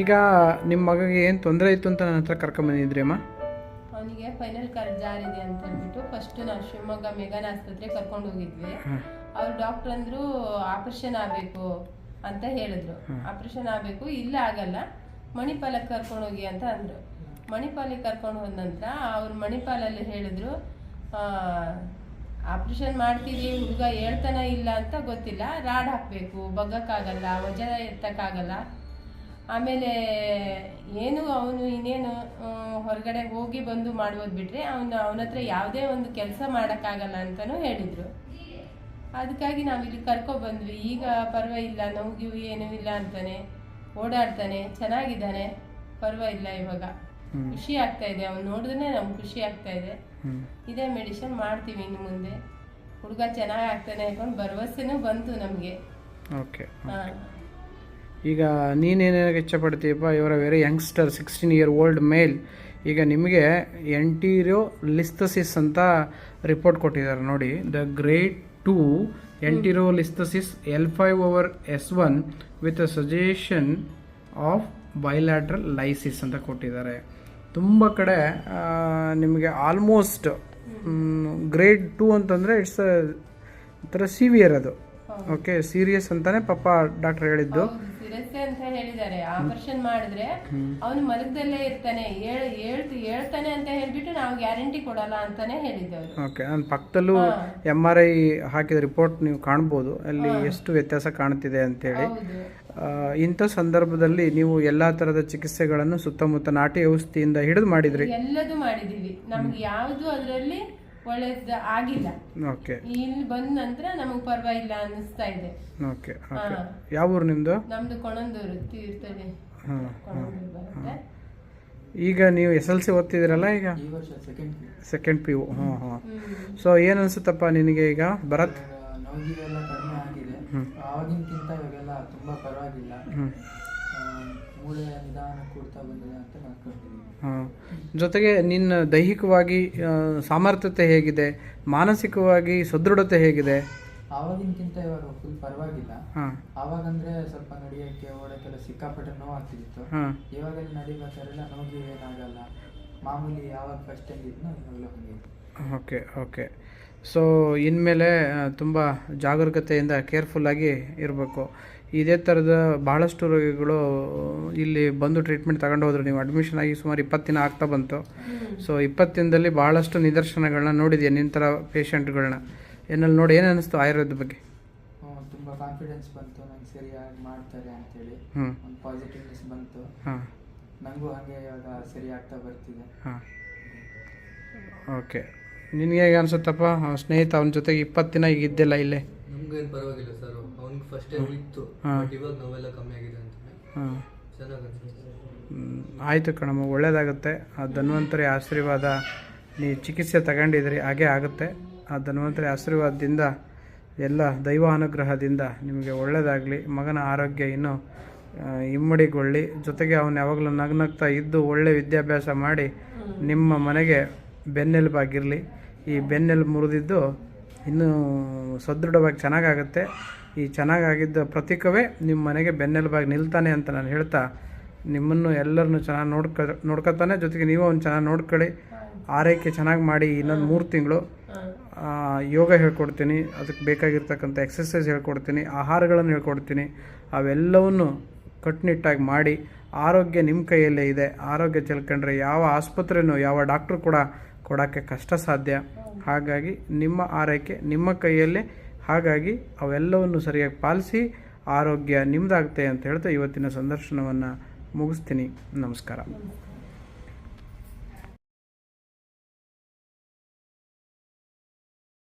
ಈಗ ನಿಮ್ಮ ಮಗಗೆ ಏನು ತೊಂದರೆ ಇತ್ತು ಅಂತ ನನ್ನ ಹತ್ರ ಕರ್ಕೊಂಬಂದಿದ್ರಿ ಅಮ್ಮ? ಅವನಿಗೆ ಫೈನಲ್ ಕಾರ್ಡ್ ಜಾರಿದೆ ಅಂತ ಹೇಳ್ಬಿಟ್ಟು ಫಸ್ಟ್ ನಾವು ಶಿವಮೊಗ್ಗ ಮೆಗಾನ್ ಆಸ್ಪತ್ರೆ ಕರ್ಕೊಂಡು ಹೋಗಿದ್ವಿ. ಅವ್ರು ಡಾಕ್ಟರ್ ಅಂದ್ರು ಆಪರೇಷನ್ ಆಗಬೇಕು ಅಂತ ಹೇಳಿದ್ರು. ಆಪರೇಷನ್ ಆಗಬೇಕು, ಇಲ್ಲ ಆಗಲ್ಲ, ಮಣಿಪಾಲಕ್ಕೆ ಕರ್ಕೊಂಡು ಹೋಗಿ ಅಂತ ಅಂದ್ರು. ಮಣಿಪಾಲಿಗೆ ಕರ್ಕೊಂಡು ಹೋದ ನಂತರ ಅವ್ರು ಮಣಿಪಾಲಲ್ಲಿ ಹೇಳಿದ್ರು ಆಪರೇಷನ್ ಮಾಡ್ತೀವಿ, ಹುಡುಗ ಹೇಳ್ತಾನ ಇಲ್ಲ ಅಂತ ಗೊತ್ತಿಲ್ಲ, ರಾಡ್ ಹಾಕಬೇಕು, ಬಗ್ಗಕ್ಕಾಗಲ್ಲ, ವಜ ಎತ್ತಕ್ಕಾಗಲ್ಲ, ಆಮೇಲೆ ಏನು ಅವನು ಇನ್ನೇನು ಹೊರಗಡೆ ಹೋಗಿ ಬಂದು ಮಾಡೋದು ಬಿಟ್ರೆ ಅವನ ಹತ್ರ ಯಾವುದೇ ಒಂದು ಕೆಲಸ ಮಾಡೋಕ್ಕಾಗಲ್ಲ ಅಂತಲೂ ಹೇಳಿದರು. ಅದಕ್ಕಾಗಿ ನಾವು ಇಲ್ಲಿ ಕರ್ಕೊಬಂದ್ವಿ. ಈಗ ಪರವಾಗಿಲ್ಲ, ನೋವು ಏನೂ ಇಲ್ಲ ಅಂತಾನೆ, ಓಡಾಡ್ತಾನೆ, ಚೆನ್ನಾಗಿದ್ದಾನೆ, ಪರವಾಗಿಲ್ಲ. ಇವಾಗ ಖುಷಿ ಆಗ್ತಾ ಇದೆ, ಅವ್ನು ನೋಡಿದ್ರೆ ನಮ್ಗೆ ಖುಷಿ ಆಗ್ತಾ ಇದೆ. ಇದೇ ಮೆಡಿಸಿನ್ ಮಾಡ್ತೀವಿ ಇನ್ನು ಮುಂದೆ. ಹುಡುಗ ಚೆನ್ನಾಗಿ ಆಗ್ತಾನೆ ಹಾಕೊಂಡು ಭರವಸೆನೂ ಬಂತು ನಮಗೆ. ಓಕೆ, ಈಗ ನೀನೇನಾಗ ಇಷ್ಟಪಡ್ತೀಯಪ್ಪ? ಇವರ ವೆರಿ ಯಂಗ್ಸ್ಟರ್, 16 year old ಮೇಲ್. ಈಗ ನಿಮಗೆ ಎಂಟಿರೋಲಿಸ್ಥಸಿಸ್ ಅಂತ ರಿಪೋರ್ಟ್ ಕೊಟ್ಟಿದ್ದಾರೆ ನೋಡಿ. The grade 2 ಎಂಟಿರೋಲಿಸ್ಥಸಿಸ್ L5/S1 with a suggestion of bilateral lysis ಅಂತ ಕೊಟ್ಟಿದ್ದಾರೆ. ತುಂಬ ಕಡೆ ನಿಮಗೆ ಆಲ್ಮೋಸ್ಟ್ ಗ್ರೇಡ್ 2 ಅಂತಂದರೆ ಇಟ್ಸ್ ಒಂಥರ ಸಿವಿಯರ್, ಅದು ಓಕೆ ಸೀರಿಯಸ್ ಅಂತಾನೆ ಪಾಪ ಡಾಕ್ಟರ್ ಹೇಳಿದ್ದು. ಸೀರಿಯಸ್ ಅಂತ ಹೇಳಿದ್ದಾರೆ. ಆಪರೇಷನ್ ಮಾಡಿದ್ರೆ ಅವನು ಮಲಗದಲ್ಲೇ ಇರ್ತಾನೆ, ಹೇಳ್ತಾನೆ ಅಂತ ಹೇಳ್ಬಿಟ್ಟು ನಾವು ಗ್ಯಾರಂಟಿ ಕೊಡಲ್ಲ ಅಂತಾನೆ ಹೇಳಿದ್ದವರು. ಓಕೆ, ನಾನು ಪಕ್ಕದಲ್ಲೂ MRI ಹಾಕಿದ ರಿಪೋರ್ಟ್ ನೀವು ಕಾಣ್ಬೋದು, ಅಲ್ಲಿ ಎಷ್ಟು ವ್ಯತ್ಯಾಸ ಕಾಣ್ತಿದೆ ಅಂತೇಳಿ. ಇಂಥ ಸಂದರ್ಭದಲ್ಲಿ ನೀವು ಎಲ್ಲಾ ತರದ ಚಿಕಿತ್ಸೆಗಳನ್ನು ಸುತ್ತಮುತ್ತ ನಾಟಿ ಔಷಧಿಯಿಂದ ಹಿಡಿದು ಮಾಡಿದ್ರಿ? ಎಲ್ಲದೂ ಮಾಡಿದೀವಿ, ನಮ್ಗೆ ಯಾವುದು ಅದರಲ್ಲಿ ಒಳ್ಳೇದು ಆಗಿಲ್ಲ. ಓಕೆ, ಇಲ್ಲಿ ಬಂದ ನಂತರ ನಮಗೆ ಪರವಾಗಿಲ್ಲ ಅನ್ನಿಸ್ತಾ ಇದೆ. ಓಕೆ ಓಕೆ, ಯಾವ ಊರು ನಿಮ್ದು? ನಮ್ದು ಕೊಣಂದೂರು, ತೀರ್ಥಹಳ್ಳಿ. ಈಗ ನೀವು SLC ಓದ್ತಿದ್ದೀರಲ್ಲ, ಈಗ ಸೆಕೆಂಡ್ PU. ಸೊ ಏನು ಅನ್ಸುತ್ತಪ್ಪ ನಿನಗೆ ಈಗ ಭರತ್? ನೋವಿಗೆಲ್ಲ ಕಡಿಮೆ ಆಗಿದೆ, ಆವಾಗಿನಕ್ಕಿಂತ ಇವಾಗೆಲ್ಲ ತುಂಬ ಪರವಾಗಿಲ್ಲ. ಮೂಳೆ ನಿಧಾನ ಕೂಡ್ತಾ ಬಂದಿದೆ ಅಂತ ಅನ್ಕೊಂಡಿದ್ದೀನಿ. ಜೊತೆಗೆ ನಿನ್ನ ದೈಹಿಕವಾಗಿ ಸಾಮರ್ಥ್ಯತೆ ಹೇಗಿದೆ, ಮಾನಸಿಕವಾಗಿ ಸದೃಢತೆ ಹೇಗಿದೆ? ಆವಾಗಿನಕ್ಕಿಂತ ಇವಾಗ ಫುಲ್ ಪರವಾಗಿಲ್ಲ. ಆವಾಗಂದ್ರೆ ಸ್ವಲ್ಪ ನಡೆಯೋಕ್ಕೆ ಓಡೋಕ್ಕೆಲ್ಲ ಸಿಕ್ಕಾಪಟ್ಟೆ ನೋವು ಆಗ್ತಿತ್ತು. ಇವಾಗೆಲ್ಲ ನಡಿಬೇಕಾರೆಲ್ಲ ನೋವು ಏನಾಗಲ್ಲ, ಮಾಮೂಲಿ ಯಾವಾಗ ಫಸ್ಟ್ ಟೈಮ್ ಇದ್ನೋ ಇವಾಗಲೂ ಹಂಗೆ. ಓಕೆ ಓಕೆ, ಸೊ ಇನ್ಮೇಲೆ ತುಂಬ ಜಾಗರೂಕತೆಯಿಂದ ಕೇರ್ಫುಲ್ಲಾಗಿ ಇರಬೇಕು. ಇದೇ ಥರದ ಭಾಳಷ್ಟು ರೋಗಿಗಳು ಇಲ್ಲಿ ಬಂದು ಟ್ರೀಟ್ಮೆಂಟ್ ತಗೊಂಡು ಹೋದರು. ನೀವು ಅಡ್ಮಿಷನ್ ಆಗಿ ಸುಮಾರು 20 ದಿನ ಆಗ್ತಾ ಬಂತು. ಸೊ 20 ದಿನದಲ್ಲಿ ಭಾಳಷ್ಟು ನಿದರ್ಶನಗಳನ್ನ ನೋಡಿದ್ಯಾ ನಿನ್ನ ಥರ ಪೇಷಂಟ್ಗಳನ್ನ. ಏನಲ್ಲಿ ನೋಡಿ ಏನು ಅನ್ನಿಸ್ತು ಆಯುರ್ವೇದ ಬಗ್ಗೆ? ತುಂಬ ಕಾನ್ಫಿಡೆನ್ಸ್ ಬಂತು, ನಂಗೆ ಸರಿಯಾಗಿ ಮಾಡ್ತಾರೆ ಅಂತೇಳಿ ಒಂದು ಪಾಸಿಟಿವ್ನೆಸ್ ಬಂತು. ನನಗೂ ಹಾಗೆ ಇವಾಗ ಸರಿ ಆಗ್ತಾ ಬರ್ತಿದೆ. ಓಕೆ, ನಿನಗೆ ಹೇಗೆ ಅನ್ಸುತ್ತಪ್ಪ? ಸ್ನೇಹಿತ ಅವನ ಜೊತೆಗೆ 20 ದಿನ ಈಗ ಇದ್ದಿಲ್ಲ ಇಲ್ಲೇ? ನಮ್ಗೇನು ಪರವಾಗಿಲ್ಲ ಸರ್, ಅವ್ನಿಗೆ ಫಸ್ಟ್ ಟೈಮ್ ಇತ್ತು, ಬಟ್ ಇವಾಗ ನೋವೆಲ್ಲ ಕಮ್ಮಿ ಆಗಿದೆ ಅಂತ ಚೆನ್ನಾಗಿ ಅನ್ಸುತ್ತೆ. ಆಯಿತು ಕಣಮ್ಮ, ಒಳ್ಳೇದಾಗುತ್ತೆ. ಆ ಧನ್ವಂತರಿ ಆಶೀರ್ವಾದ, ನೀ ಚಿಕಿತ್ಸೆ ತಗೊಂಡಿದ್ರಿ, ಹಾಗೇ ಆಗುತ್ತೆ. ಆ ಧನ್ವಂತರಿ ಆಶೀರ್ವಾದದಿಂದ, ಎಲ್ಲ ದೈವ ಅನುಗ್ರಹದಿಂದ ನಿಮಗೆ ಒಳ್ಳೆಯದಾಗಲಿ. ಮಗನ ಆರೋಗ್ಯ ಇನ್ನೂ ಇಮ್ಮಡಿಗೊಳ್ಳಿ. ಜೊತೆಗೆ ಅವನು ಯಾವಾಗಲೂ ನಗ್ನಗ್ತಾ ಇದ್ದು ಒಳ್ಳೆ ವಿದ್ಯಾಭ್ಯಾಸ ಮಾಡಿ ನಿಮ್ಮ ಮನೆಗೆ ಬೆನ್ನೆಲುಬಾಗಿರಲಿ. ಈ ಬೆನ್ನೆಲುಬು ಮುರಿದಿದ್ದು ಇನ್ನೂ ಸದೃಢವಾಗಿ ಚೆನ್ನಾಗಾಗುತ್ತೆ. ಈ ಚೆನ್ನಾಗಾಗಿದ್ದ ಪ್ರತೀಕವೇ ನಿಮ್ಮ ಮನೆಗೆ ಬೆನ್ನೆಲುಬಾಗಿ ನಿಲ್ತಾನೆ ಅಂತ ನಾನು ಹೇಳ್ತಾ, ನಿಮ್ಮನ್ನು ಎಲ್ಲರನ್ನು ಚೆನ್ನಾಗಿ ನೋಡ್ಕೊತಾನೆ. ಜೊತೆಗೆ ನೀವು ಅವ್ನು ಚೆನ್ನಾಗಿ ನೋಡ್ಕೊಳ್ಳಿ, ಆರೈಕೆ ಚೆನ್ನಾಗಿ ಮಾಡಿ. ಇನ್ನೊಂದು 3 ತಿಂಗಳು ಯೋಗ ಹೇಳ್ಕೊಡ್ತೀನಿ, ಅದಕ್ಕೆ ಬೇಕಾಗಿರ್ತಕ್ಕಂಥ ಎಕ್ಸಸೈಸ್ ಹೇಳ್ಕೊಡ್ತೀನಿ, ಆಹಾರಗಳನ್ನು ಹೇಳ್ಕೊಡ್ತೀನಿ. ಅವೆಲ್ಲವನ್ನು ಕಟ್ಟುನಿಟ್ಟಾಗಿ ಮಾಡಿ. ಆರೋಗ್ಯ ನಿಮ್ಮ ಕೈಯಲ್ಲೇ ಇದೆ. ಆರೋಗ್ಯ ಚೆಲ್ಕೊಂಡ್ರೆ ಯಾವ ಆಸ್ಪತ್ರೆನೂ ಯಾವ ಡಾಕ್ಟ್ರು ಕೂಡ ಕೊಡೋಕ್ಕೆ ಕಷ್ಟ ಸಾಧ್ಯ. ಹಾಗಾಗಿ ನಿಮ್ಮ ಆರೈಕೆ ನಿಮ್ಮ ಕೈಯಲ್ಲೇ. ಹಾಗಾಗಿ ಅವೆಲ್ಲವನ್ನು ಸರಿಯಾಗಿ ಪಾಲಿಸಿ ಆರೋಗ್ಯ ನಿಮ್ಮದಾಗುತ್ತೆ ಅಂತ ಹೇಳ್ತಾ ಇವತ್ತಿನ ಸಂದರ್ಶನವನ್ನು ಮುಗಿಸ್ತೀನಿ. ನಮಸ್ಕಾರ.